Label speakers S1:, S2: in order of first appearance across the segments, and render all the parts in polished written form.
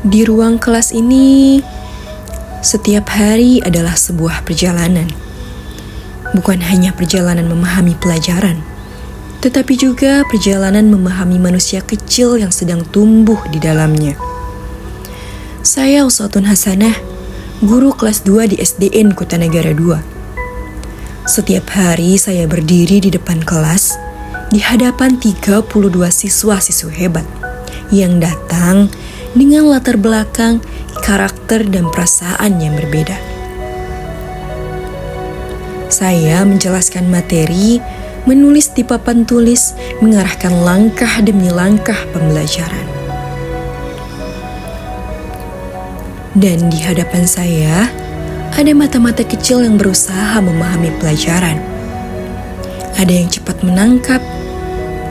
S1: Di ruang kelas ini, setiap hari adalah sebuah perjalanan. Bukan hanya perjalanan memahami pelajaran, tetapi juga perjalanan memahami manusia kecil yang sedang tumbuh di dalamnya. Saya Uswatun Hasanah, guru kelas 2 di SDN Kota Negara 2. Setiap hari saya berdiri di depan kelas, di hadapan 32 siswa-siswi hebat yang datang dengan latar belakang, karakter, dan perasaan yang berbeda. Saya menjelaskan materi, menulis di papan tulis, mengarahkan langkah demi langkah pembelajaran. Dan di hadapan saya, ada mata-mata kecil yang berusaha memahami pelajaran. Ada yang cepat menangkap,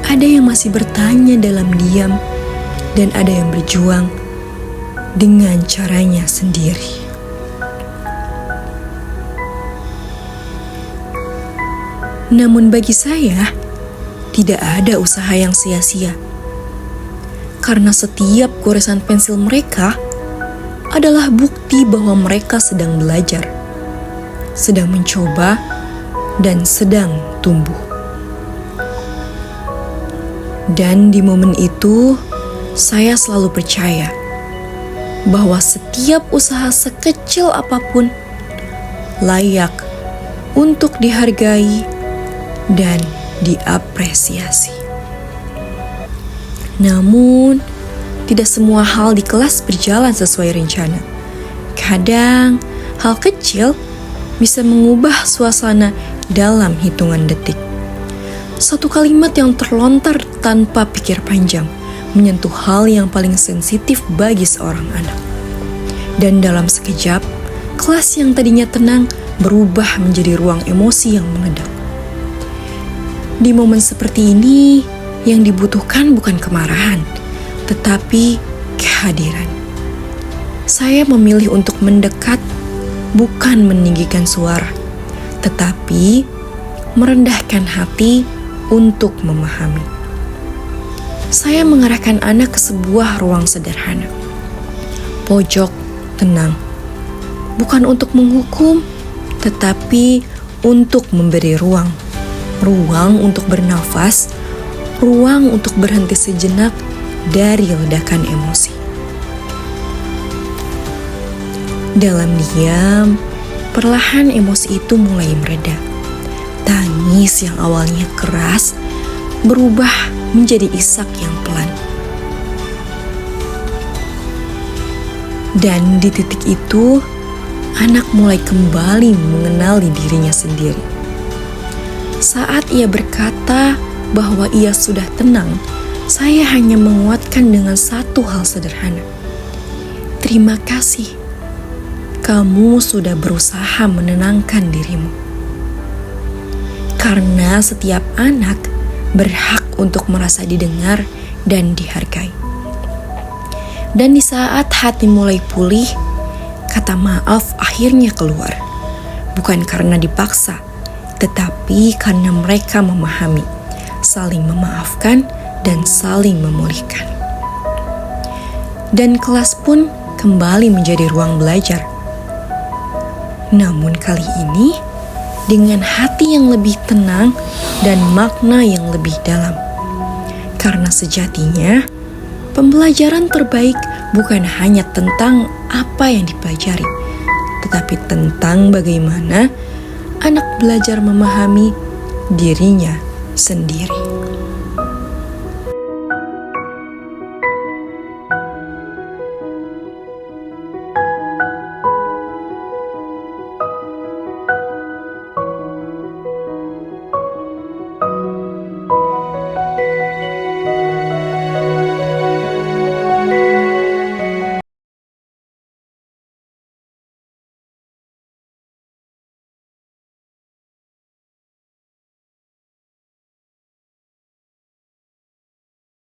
S1: ada yang masih bertanya dalam diam, dan ada yang berjuang dengan caranya sendiri. Namun bagi saya, tidak ada usaha yang sia-sia. Karena setiap goresan pensil mereka adalah bukti bahwa mereka sedang belajar, sedang mencoba, dan sedang tumbuh. Dan di momen itu, saya selalu percaya bahwa setiap usaha sekecil apapun layak untuk dihargai dan diapresiasi. Namun, tidak semua hal di kelas berjalan sesuai rencana. Kadang, hal kecil bisa mengubah suasana dalam hitungan detik. Satu kalimat yang terlontar tanpa pikir panjang menyentuh hal yang paling sensitif bagi seorang anak. Dan dalam sekejap, kelas yang tadinya tenang berubah menjadi ruang emosi yang meledak. Di momen seperti ini, yang dibutuhkan bukan kemarahan, tetapi kehadiran. Saya memilih untuk mendekat, bukan meninggikan suara, tetapi merendahkan hati untuk memahami. Saya mengarahkan anak ke sebuah ruang sederhana. Pojok tenang. Bukan untuk menghukum, tetapi untuk memberi ruang. Ruang untuk bernafas, ruang untuk berhenti sejenak dari ledakan emosi. Dalam diam, perlahan emosi itu mulai mereda. Tangis yang awalnya keras berubah menjadi isak yang pelan. Dan di titik itu, anak mulai kembali mengenali dirinya sendiri. Saat ia berkata bahwa ia sudah tenang, saya hanya menguatkan dengan satu hal sederhana. Terima kasih, kamu sudah berusaha menenangkan dirimu. Karena setiap anak berhak untuk merasa didengar dan dihargai. Dan di saat hati mulai pulih, kata maaf akhirnya keluar. Bukan karena dipaksa, tetapi karena mereka memahami, saling memaafkan, dan saling memulihkan. Dan kelas pun kembali menjadi ruang belajar. Namun kali ini, dengan hati yang lebih tenang dan makna yang lebih dalam. Karena sejatinya, pembelajaran terbaik bukan hanya tentang apa yang dipelajari, tetapi tentang bagaimana anak belajar memahami dirinya sendiri.